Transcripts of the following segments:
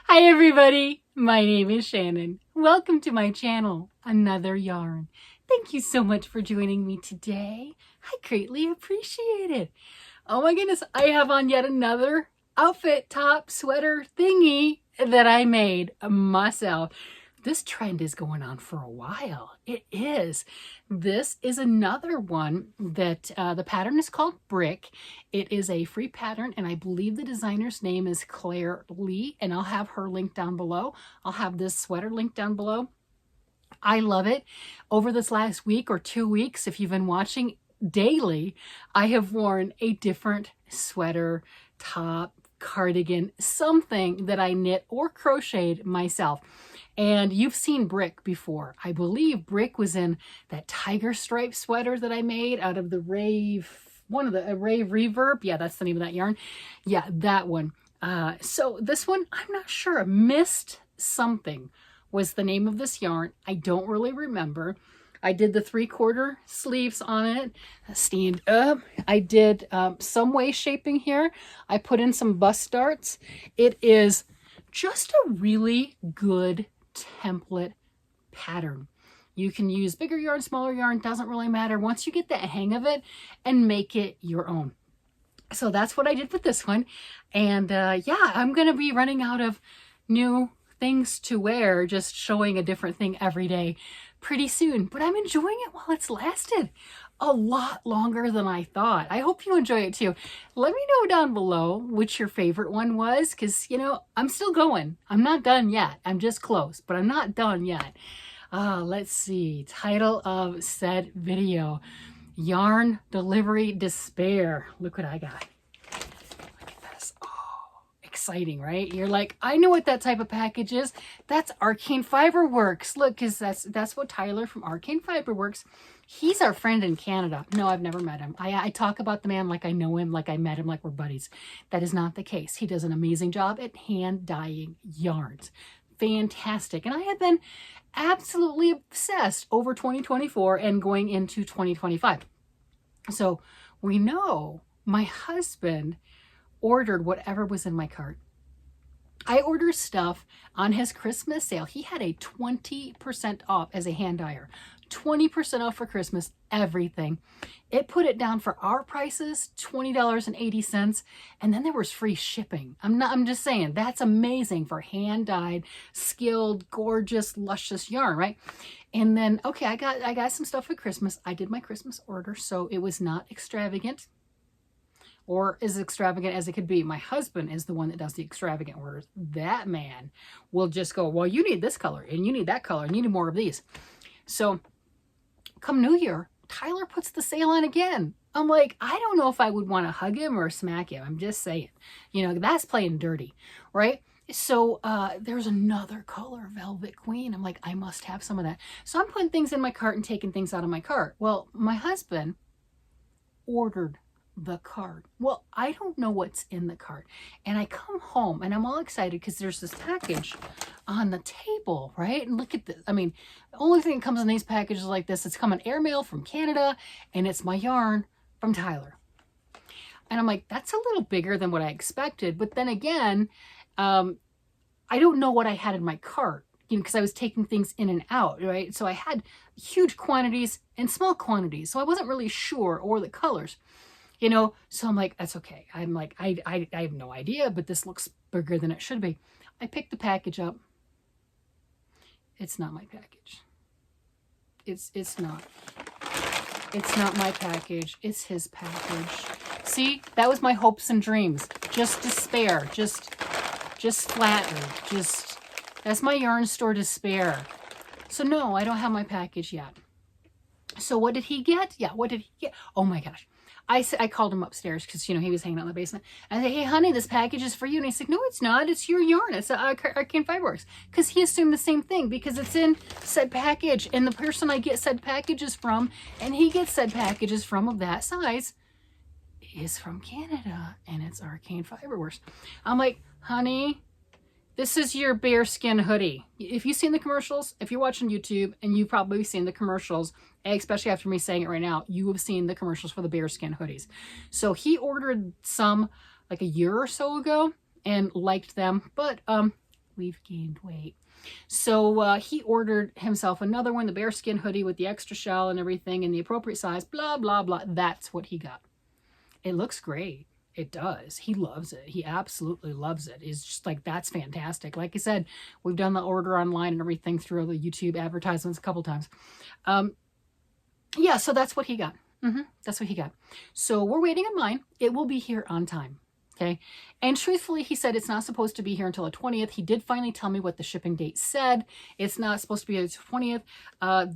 Hi everybody, my name is Shannon. Welcome to my channel, Another Yarn. Thank you so much for joining me today. I greatly appreciate it. Oh my goodness, I have on yet another outfit, top, sweater thingy that I made myself. This trend is going on for a while. It is. This is another one that the pattern is called Brick. It is a free pattern, and I believe the designer's name is Claire Lee, and I'll have her linked down below. I'll have this sweater linked down below. I love it. Over this last week or 2 weeks, if you've been watching daily, I have worn a different sweater, top, cardigan, something that I knit or crocheted myself. And you've seen Brick before. I believe Brick was in that tiger stripe sweater that I made out of the Rave, Rave Reverb. Yeah, that's the name of that yarn. Yeah, that one. So this one, I'm not sure. Mist something was the name of this yarn. I don't really remember. I did the 3/4 sleeves on it, stand up. I did some waist shaping here. I put in some bust darts. It is just a really good template pattern. You can use bigger yarn, smaller yarn, doesn't really matter once you get the hang of it and make it your own. So that's what I did with this one. And yeah, I'm going to be running out of new things to wear, just showing a different thing every day pretty soon. But I'm enjoying it while it's lasted a lot longer than I thought. I hope you enjoy it too. Let me know down below which your favorite one was, because, you know, I'm still going. I'm not done yet. I'm just close, but I'm not done yet. Let's see. Title of said video, Yarn Delivery Despair. Look what I got. Look at this. Oh, exciting, right? You're like, I know what that type of package is. That's Arcane Fiberworks. Look, because that's what Tyler from Arcane Fiberworks, he's our friend in Canada. No, I've never met him. I talk about the man like I know him, like I met him, like we're buddies. That is not the case. He does an amazing job at hand dyeing yarns. Fantastic. And I have been absolutely obsessed over 2024 and going into 2025. So we know my husband ordered whatever was in my cart. I ordered stuff on his Christmas sale. He had a 20% off as a hand dyer. 20% off for Christmas, everything. It put it down for our prices, $20.80. And then there was free shipping. I'm just saying, that's amazing for hand dyed, skilled, gorgeous, luscious yarn, right? And then, okay, I got some stuff for Christmas. I did my Christmas order, so it was not extravagant, or as extravagant as it could be. My husband is the one that does the extravagant orders. That man will just go, well, you need this color, and you need that color, and you need more of these. So come New Year, Tyler puts the sale on again. I'm like, I don't know if I would want to hug him or smack him. I'm just saying, you know, that's playing dirty, right? So there's another color, Velvet Queen. I'm like, I must have some of that. So I'm putting things in my cart and taking things out of my cart. Well, my husband ordered the cart. Well, I don't know what's in the cart. And I come home and I'm all excited because there's this package on the table, right? And look at this. I mean, the only thing that comes in these packages like this, it's coming airmail from Canada, and it's my yarn from Tyler. And I'm like, that's a little bigger than what I expected. But then again, I don't know what I had in my cart, you know, because I was taking things in and out, right? So I had huge quantities and small quantities. So I wasn't really sure, or the colors. You know, so I'm like, that's okay. I'm like, I have no idea, but this looks bigger than it should be. I picked the package up. It's not my package. It's not my package. It's his package. See, that was my hopes and dreams. Just despair. Just flattered. That's my yarn store despair. So no, I don't have my package yet. So what did he get? Yeah, what did he get? Oh my gosh. I called him upstairs because, you know, he was hanging out in the basement. I said, hey, honey, this package is for you. And he said, no, it's not. It's your yarn. It's Arcane Fiberworks. Because he assumed the same thing, because it's in said package. And the person I get said packages from, and he gets said packages from of that size, is from Canada. And it's Arcane Fiberworks. I'm like, honey, this is your bearskin hoodie. If you've seen the commercials, if you're watching YouTube, and you've probably seen the commercials, especially after me saying it right now, you have seen the commercials for the bearskin hoodies. So he ordered some like a year or so ago and liked them, but we've gained weight. So he ordered himself another one, the bearskin hoodie with the extra shell and everything in the appropriate size, blah, blah, blah. That's what he got. It looks great. It does. He loves it. He absolutely loves it. It's just like, that's fantastic. Like I said, we've done the order online and everything through the YouTube advertisements a couple times. Yeah, so that's what he got. That's what he got. So we're waiting in line. It will be here on time. Okay. And truthfully, he said it's not supposed to be here until the 20th. He did finally tell me what the shipping date said. It's not supposed to be the 20th.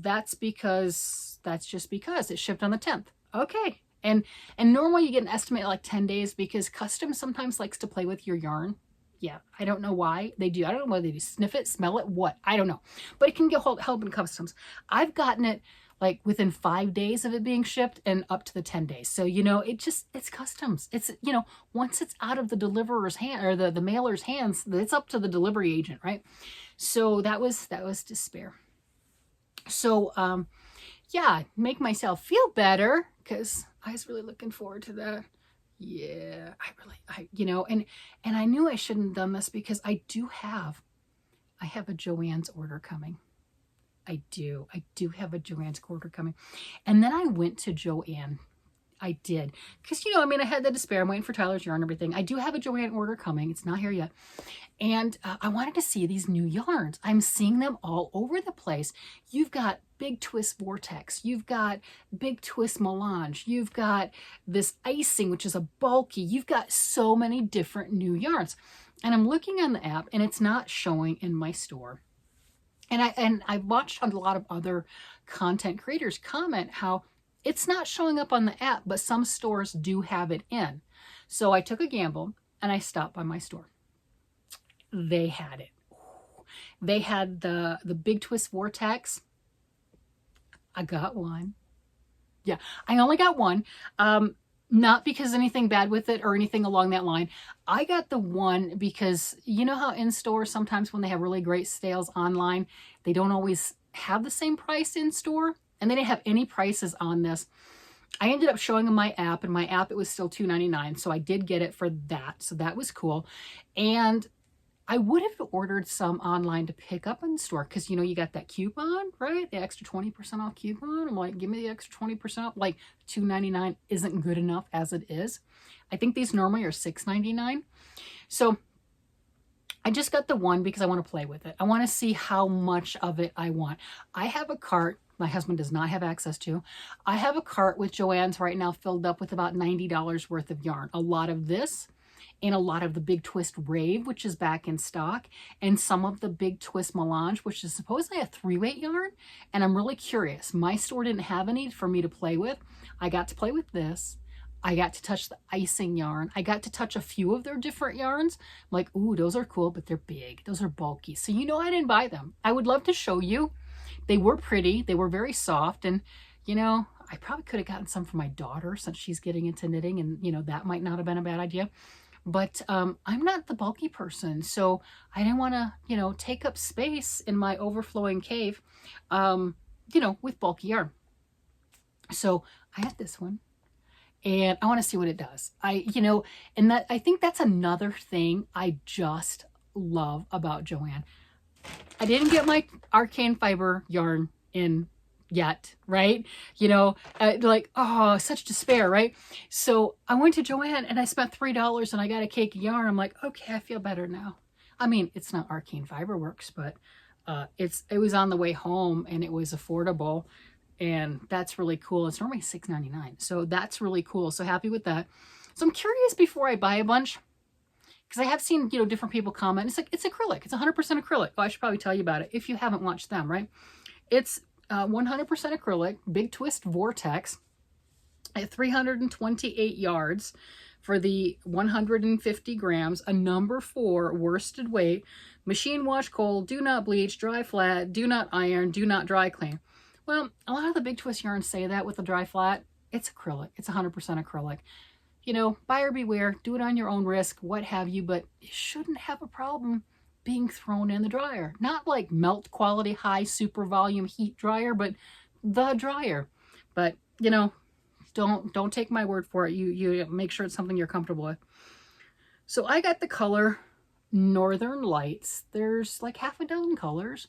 That's just because it shipped on the 10th. Okay. And normally you get an estimate like 10 days because customs sometimes likes to play with your yarn. Yeah, I don't know why they do. I don't know whether they do. Sniff it, smell it, what? I don't know. But it can get help in customs. I've gotten it like within 5 days of it being shipped and up to the 10 days. So, you know, it's customs. It's, you know, once it's out of the deliverer's hand or the mailer's hands, it's up to the delivery agent, right? So that was despair. So, yeah, make myself feel better because I was really looking forward to that. Yeah, you know, and I knew I shouldn't have done this because I have a Joann's order coming. I do have a Joann's order coming. And then I went to Joann. I did. Because, you know, I mean, I had the despair. I'm waiting for Tyler's yarn and everything. I do have a Joann order coming. It's not here yet. And I wanted to see these new yarns. I'm seeing them all over the place. You've got Big Twist Vortex. You've got Big Twist Melange. You've got this icing, which is a bulky. You've got so many different new yarns. And I'm looking on the app and it's not showing in my store. And I watched a lot of other content creators comment how it's not showing up on the app, but some stores do have it in. So I took a gamble and I stopped by my store. They had it. They had the Big Twist Vortex. I got one. Yeah, I only got one. Not because anything bad with it or anything along that line. I got the one because you know how in store sometimes when they have really great sales online, they don't always have the same price in store, and they didn't have any prices on this. I ended up showing them my app, and my app, it was still $2.99. So I did get it for that. So that was cool. And I would have ordered some online to pick up in the store because, you know, you got that coupon, right? The extra 20% off coupon. I'm like, give me the extra 20% off. Like $2.99 isn't good enough as it is. I think these normally are $6.99. So I just got the one because I want to play with it. I want to see how much of it I want. I have a cart my husband does not have access to. I have a cart with Joann's right now filled up with about $90 worth of yarn. A lot of this and a lot of the Big Twist Rave, which is back in stock, and some of the Big Twist Melange, which is supposedly a 3-weight yarn. And I'm really curious. My store didn't have any for me to play with. I got to play with this. I got to touch the icing yarn. I got to touch a few of their different yarns. I'm like, ooh, those are cool, but they're big. Those are bulky. So you know I didn't buy them. I would love to show you. They were pretty. They were very soft. And, you know, I probably could have gotten some for my daughter since she's getting into knitting. And, you know, that might not have been a bad idea. But I'm not the bulky person. So I didn't want to, you know, take up space in my overflowing cave, you know, with bulky yarn. So I had this one. And I want to see what it does. You know, and that I think that's another thing I just love about Joann. I didn't get my arcane fiber yarn in yet, right? You know, like, oh, such despair, right? So I went to Joann and I spent $3 and I got a cake of yarn. I'm like, okay, I feel better now. I mean, it's not Arcane Fiber Works, but it was on the way home and it was affordable. And that's really cool. It's normally $6.99. So that's really cool. So happy with that. So I'm curious before I buy a bunch, because I have seen, you know, different people comment. It's like, it's acrylic. It's 100% acrylic. Oh, I should probably tell you about it if you haven't watched them, right? It's 100% acrylic, Big Twist Vortex at 328 yards for the 150 grams, a number 4 worsted weight, machine wash cold, do not bleach, dry flat, do not iron, do not dry clean. Well, a lot of the Big Twist yarns say that with the dry flat. It's acrylic. It's 100% acrylic. You know, buyer beware. Do it on your own risk, what have you, but it shouldn't have a problem being thrown in the dryer. Not like melt quality, high super volume heat dryer, but the dryer. But, you know, don't take my word for it. You make sure it's something you're comfortable with. So I got the color Northern Lights. There's like half a dozen colors.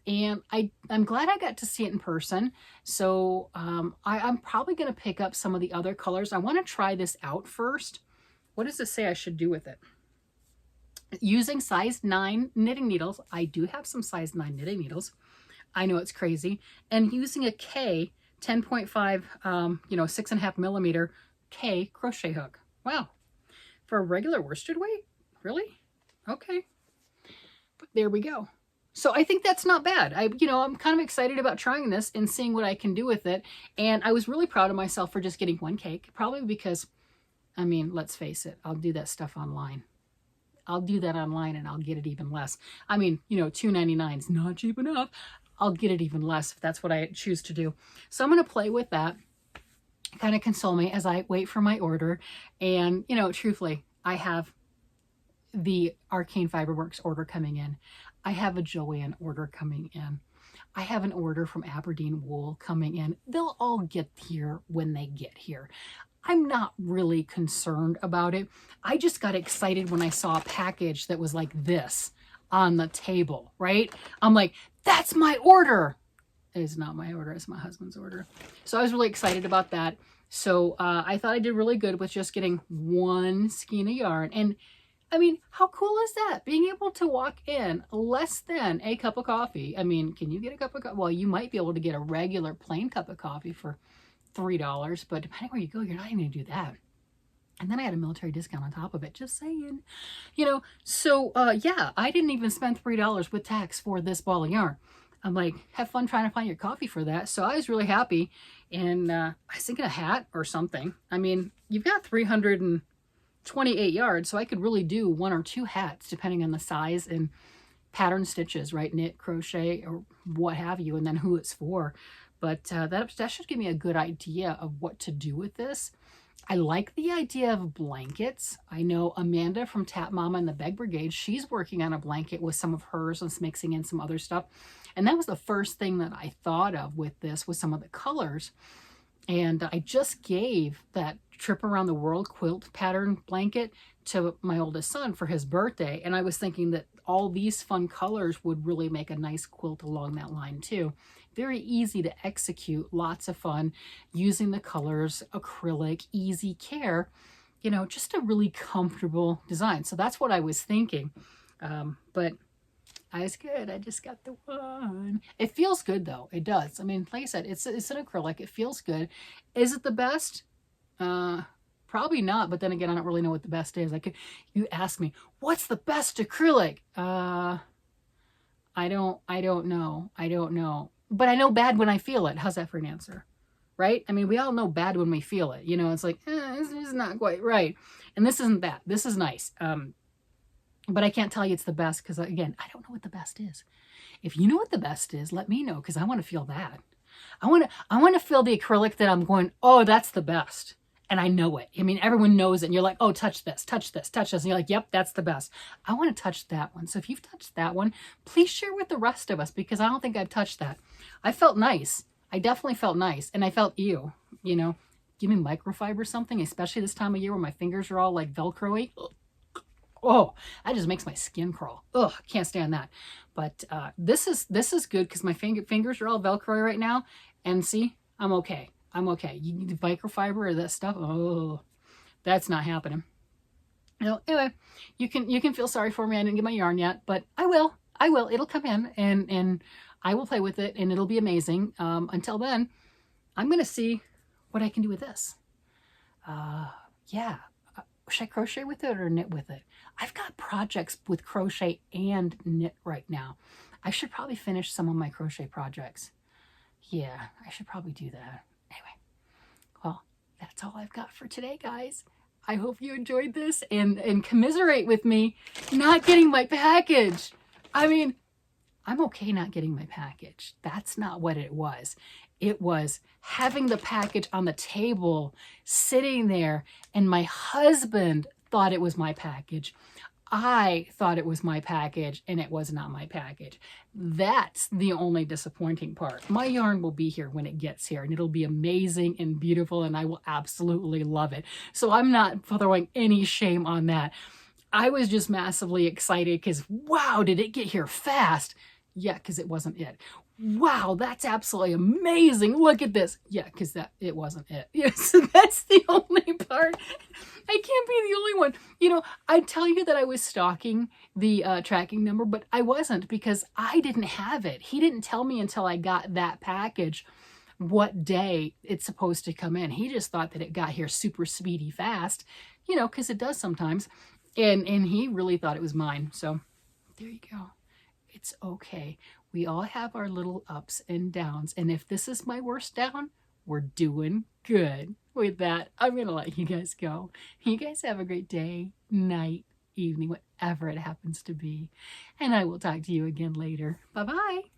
And I'm glad I got to see it in person. So I'm probably going to pick up some of the other colors. I want to try this out first. What does it say I should do with it? Using size 9 knitting needles. I do have some size 9 knitting needles. I know it's crazy. And using a K 10.5, 6.5 millimeter K crochet hook. Wow. For a regular worsted weight? Really? Okay. But there we go. So I think that's not bad. I'm kind of excited about trying this and seeing what I can do with it. And I was really proud of myself for just getting one cake, probably because, I mean, let's face it, I'll do that stuff online. I'll do that online and I'll get it even less. I mean, $2.99 is not cheap enough. I'll get it even less if that's what I choose to do. So I'm going to play with that, kind of console me as I wait for my order. And, truthfully, I have the Arcane Fiberworks order coming in. I have a Joann order coming in. I have an order from Aberdeen Wool coming in. They'll all get here when they get here. I'm not really concerned about it. I just got excited when I saw a package that was like this on the table, right? I'm like, that's my order. It's not my order, it's my husband's order. So I was really excited about that. So I thought I did really good with just getting one skein of yarn. And I mean, how cool is that? Being able to walk in less than a cup of coffee. I mean, can you get a cup of coffee? Well, you might be able to get a regular plain cup of coffee for $3, but depending where you go, you're not even going to do that. And then I had a military discount on top of it, just saying. So yeah, I didn't even spend $3 with tax for this ball of yarn. I'm like, have fun trying to find your coffee for that. So I was really happy. And I was thinking a hat or something. I mean, you've got 328 yards, so I could really do 1 or 2 hats depending on the size and pattern stitches, right? Knit, crochet, or what have you, and then who it's for. But that should give me a good idea of what to do with this. I like the idea of blankets. I know Amanda from Tap Mama and the Beg Brigade, she's working on a blanket with some of hers and mixing in some other stuff. And that was the first thing that I thought of with this, was some of the colors. And I just gave that Trip Around the World quilt pattern blanket to my oldest son for his birthday. And I was thinking that all these fun colors would really make a nice quilt along that line too. Very easy to execute, lots of fun using the colors, acrylic, easy care, just a really comfortable design. So that's what I was thinking. But I was good. I just got the one. It feels good though. It does. I mean, like I said, it's an acrylic. It feels good. Is it the best? Probably not. But then again, I don't really know what the best is. You ask me, what's the best acrylic? I don't know. But I know bad when I feel it. How's that for an answer? Right? I mean, we all know bad when we feel it. It's like, this is not quite right. And this isn't that. This is nice. But I can't tell you it's the best because, again, I don't know what the best is. If you know what the best is, let me know because I want to feel that. I want to feel the acrylic that I'm going, oh, that's the best. And I know it. I mean, everyone knows it. And you're like, oh, touch this, touch this, touch this. And you're like, yep, that's the best. I want to touch that one. So if you've touched that one, please share with the rest of us because I don't think I've touched that. I felt nice. I definitely felt nice. And I felt give me microfiber something, especially this time of year where my fingers are all like Velcro-y. Oh, that just makes my skin crawl. Ugh, can't stand that. But this is good because my fingers are all Velcro right now. And see, I'm okay. I'm okay. You need the microfiber or that stuff. Oh, that's not happening. Anyway, you can feel sorry for me. I didn't get my yarn yet, but I will. It'll come in and I will play with it and it'll be amazing. Until then, I'm going to see what I can do with this. Yeah. Should I crochet with it or knit with it? I've got projects with crochet and knit right now. I should probably finish some of my crochet projects. Yeah, I should probably do that. Anyway, well, that's all I've got for today, guys. I hope you enjoyed this and commiserate with me not getting my package. I mean, I'm okay not getting my package. That's not what it was. It was having the package on the table, sitting there, and my husband thought it was my package. I thought it was my package, and it was not my package. That's the only disappointing part. My yarn will be here when it gets here, and it'll be amazing and beautiful, and I will absolutely love it. So I'm not throwing any shame on that. I was just massively excited because, wow, did it get here fast? Yeah, because it wasn't it. Wow, that's absolutely amazing. Look at this. Yeah, because it wasn't it. Yes, that's the only part. I can't be the only one. You know, I'd tell you that I was stalking the tracking number, but I wasn't because I didn't have it. He didn't tell me until I got that package what day it's supposed to come in. He just thought that it got here super speedy fast, you know, because it does sometimes. And he really thought it was mine. So there you go. It's okay. We all have our little ups and downs. And if this is my worst down, we're doing good. With that, I'm going to let you guys go. You guys have a great day, night, evening, whatever it happens to be. And I will talk to you again later. Bye-bye.